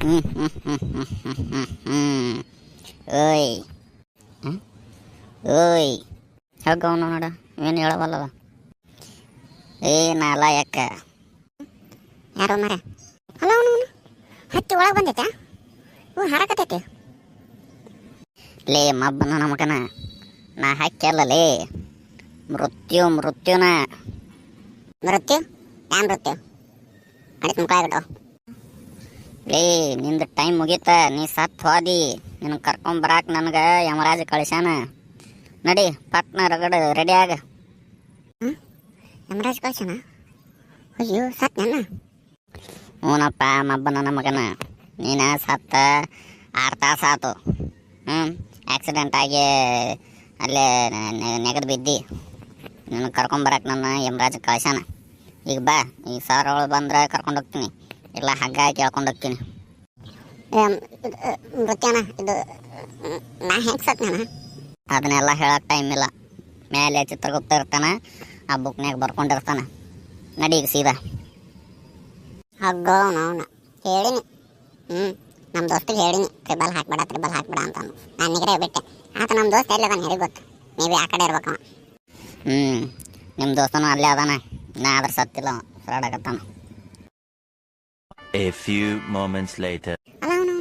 ಓಯ್ ಓಯ್ ಹೋಗವನು ನೋಡ ಏನು ಹೇಳವಲ್ಲವ. ಏ ನಾಲ ಯಾಕ ಯಾರೋ ಮರ ಅಲ್ಲ ಅವನು ಹತ್ತಿ ಒಳಗೆ ಬಂದೈತೆ. ಹರಕತೈತಿ ಲೇ ಮಬ್ಬನ ನಮಗನ ನಾ ಹಾಕ್ಯಲ್ಲಲೇ ಮೃತ್ಯುನ ಮೃತ್ಯು ಯಾವ ಮೃತ್ಯು ಅಡಿತ ಮುಖ ಲೇ ನಿಂದು ಟೈಮ್ ಮುಗೀತ. ನೀ ಸತ್ ಹೋದಿ. ನಿನ್ನ ಕರ್ಕೊಂಬರಾಕ ನನಗೆ ಯಮರಾಜ ಕಳಿಸ್ಯಾನ. ನಡಿ ಪಟ್ನ ರಗಡ ರೆಡಿ ಆಗ. ಯಮರಾಜ್ ಕಳ್ಸನ? ಅಯ್ಯೋ ಸತ್ ನನ್ನ ಹ್ಞೂನಪ್ಪ ಮಬ್ಬನ ನಮಗನ ನೀನು ಸತ್ತ 6 ತಾಸು ಆತು. ಆಕ್ಸಿಡೆಂಟ್ ಆಗಿ ಅಲ್ಲೇ ನೆಗದು ಬಿದ್ದಿ. ನಿನ್ನ ಕರ್ಕೊಂಬರಕ್ಕೆ ನನ್ನ ಯಮರಾಜ ಕಳ್ಸ್ಯಾನ. ಈಗ ಬಾ, ಈಗ ಸಾವಿರಗಳು ಬಂದ್ರೆ ಕರ್ಕೊಂಡು ಹೋಗ್ತೀನಿ, ಇಲ್ಲ ಹಗ್ಗ ಹಾಕಿ ಹೇಳ್ಕೊಂಡು ಹೋಗ್ತೀನಿ. ಮೃತ್ಯನ ಇದು ನಾ ಹೆಂಗೆ ಸತ್ ನಾನು ಅದನ್ನೆಲ್ಲ ಹೇಳಕ್ಕೆ ಟೈಮ್ ಇಲ್ಲ. ಮೇಲೆ ಚಿತ್ರಗುಪ್ತ ಇರ್ತಾನೆ, ಆ ಬುಕ್ನ್ಯಾಗ ಬರ್ಕೊಂಡಿರ್ತಾನೆ. ನಡಿ ಈಗ ಸೀದಾ. ಹಗ್ಗೋ ಅವನು ಹೇಳಿನಿ. ನಮ್ಮ ದೋಸ್ತಿಗೆ ಹೇಳಿನಿ ತ್ರಿಬಲ್ ಹಾಕ್ಬೇಡ ಅಂತಾನು. ನಾನು ನಿಗರೇ ಬಿಟ್ಟೆ. ಆತ ನಮ್ಮ ದೋಸ್ತ ಎಲ್ಲಿ ಅದಾನ ಹೇಳಿ ಗೊತ್ತು. ನೀವು ಆ ಕಡೆ ಇರ್ಬೇಕವ. ನಿಮ್ಮ ದೋಸ್ತನು ಅಲ್ಲೇ ಅದಾನ. ನಾ ಅದ್ರ ಸತ್ತಿಲ್ಲ, ಫ್ರಾಡಾಗತ್ತಾನ. A few moments later. ಅಲ್ಲ ಅವನು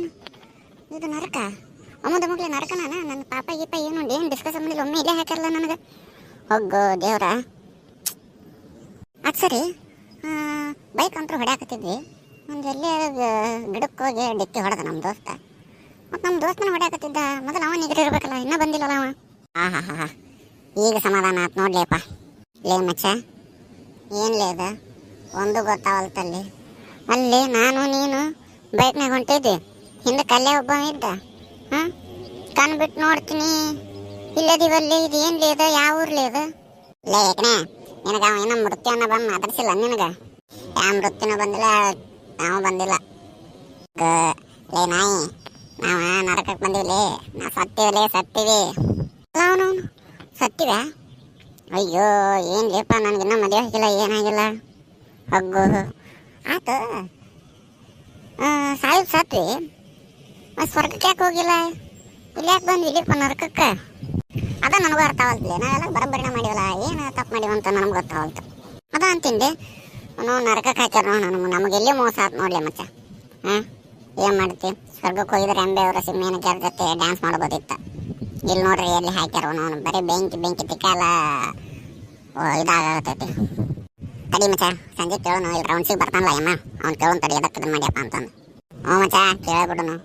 ಇದು ನರಕ ಅಮ್ಮದ ಮಗ್ಲೆ ನರಕ. ನನ್ನ ಪಾಪ ಗೀಪ ಏನು ಡಿಸ್ಕಸ್ ಮಾಡಿಲ್ಲ. ಒಮ್ಮೆ ಇಲ್ಲೇ ಹಾಕಿರಲ್ಲ ನನಗೆ. ಹೋಗೋ ದೇವ್ರ. ಅದು ಸರಿ, ಬೈಕ್ ಅಂತೂ ಹೊಡ್ಯಾಕತ್ತಿದ್ವಿ. ಒಂದು ಎಲ್ಲೇ ಗಿಡಕ್ಕೆ ಹೋಗಿ ಡಿಕ್ಕಿ ಹೊಡೆದ ನಮ್ಮ ದೋಸ್ತ. ಮತ್ತು ನಮ್ಮ ದೋಸ್ತನ ಹೊಡ್ಯಾಕತ್ತಿದ್ದ. ಮೊದಲು ಅವ ನಿಗರಿ ಇರ್ಬೇಕಲ್ಲ, ಇನ್ನೂ ಬಂದಿಲ್ಲಲ್ಲ ಅವ. ಹಾ ಈಗ ಸಮಾಧಾನ ಆಯ್ತು ನೋಡ್ಲಿಯಪ್ಪ. ಲೇ ಮಚ್ಚ ಏನ್ಲೇ ಅದ ಒಂದು ಗೊತ್ತಾವಲ್ತಲ್ಲಿ. ಅಲ್ಲಿ ನಾನು ನೀನು ಬೈಕ್ನಾಗ ಹೊಂಟಿದ್ವಿ, ಹಿಂದೆ ಕಲ್ಲೇ ಒಬ್ಬ ಇದ್ದ. ಕಣ್ ಬಿಟ್ಟು ನೋಡ್ತೀನಿ, ಇಲ್ಲದಿವಲ್ಲಿ. ಇದು ಏನ್ಲಿ ಇದು, ಯಾವ ಊರ್ಲಿ ಇದು? ಲೇ ಏಕನೇ ನಿನಗೆ ಅವ ಏನೋ ಮೃತ್ಯುವನ್ನ ಬಂದು ಮಾತಾಡ್ಸಿಲ್ಲ ನಿನಗೆ? ಯಾವ ಮೃತ್ಯುನೂ ಬಂದಿಲ್ಲ, ನಾವು ಬಂದಿಲ್ಲ. ಲೇ ನಾಯಿ, ನಾವು ನರಕಕ್ಕೆ ಬಂದಿವಿಲೇ. ನಾವು ಸತ್ತೀವಿ. ಅವನು ಸತ್ತಿವ? ಅಯ್ಯೋ ಏನು ಲೇಪ, ನನಗಿನ್ನೂ ಮದುವೆ ಆಗಿಲ್ಲ, ಏನಾಗಿಲ್ಲ. ಹಗ್ಗು ಆತು ಸಾಯಿಬ್ ಸತ್ವಿ. ಸ್ವರ್ಗಕ್ಕೆ ಯಾಕೆ ಹೋಗಿಲ್ಲ? ಇಲ್ಲಿ ಯಾಕೆ ಬಂದ್ವಿ ಇಲ್ಲಿಪ್ಪ ನರಕಕ್ಕೆ? ಅದ ನನಗೂ ಅರ್ಥ ಆಗಲ್ತಿಲ್ಲ. ನಾವೆಲ್ಲ ಬರಬರಿನ ಮಾಡಿವಲ್ಲ, ಏನು ತಪ್ಪು ಮಾಡಿವಂತ ನನಗೆ ಗೊತ್ತಾಗಲ್ತು. ಅದ ಅಂತಿಂದೆ ನಾವು ನರಕಕ್ಕೆ ಹಾಕ್ಯಾರ ನಮಗೆಲ್ಲಿ ಮೋಸ ಆಯ್ತು ನೋಡ್ಲಿ ಮಚ್ಚ. ಏನು ಮಾಡ್ತಿ? ಸ್ವರ್ಗಕ್ಕೆ ಹೋಗಿದ್ರೆ ಎಂಬೆ ಅವರ ಸಿಮ್ಮೇನ ಜೊತೆ ಡ್ಯಾನ್ಸ್ ಮಾಡ್ಬೋದಿತ್ತು. ಇಲ್ಲಿ ನೋಡ್ರಿ ಎಲ್ಲಿ ಹಾಕ್ಯಾರ ಅವನು ಬರೀ ಬೆಂಕಿ ತಿಕ್ಕಾಲ ಇದಾಗತೈತಿ. ತಡಿ ಮಚ್ಚ, ಸಂಜೆ ಕೇಳೋನು. ಇಲ್ಲಿ ರೌಂಡ್ಸಿಗೆ ಬರ್ತಾನಲ್ಲ ಅಮ್ಮ, ಅವ್ನು ಕೇಳೋನ್ ತಡಿ ಎದಕ್ಕೆ ಇದನ್ನು ಮಾಡ್ಯಪ್ಪ ಅಂತಂದು. ಹ್ಞೂ ಮಚ್ಚ ಕೇಳ್ಬಿಡೋನು.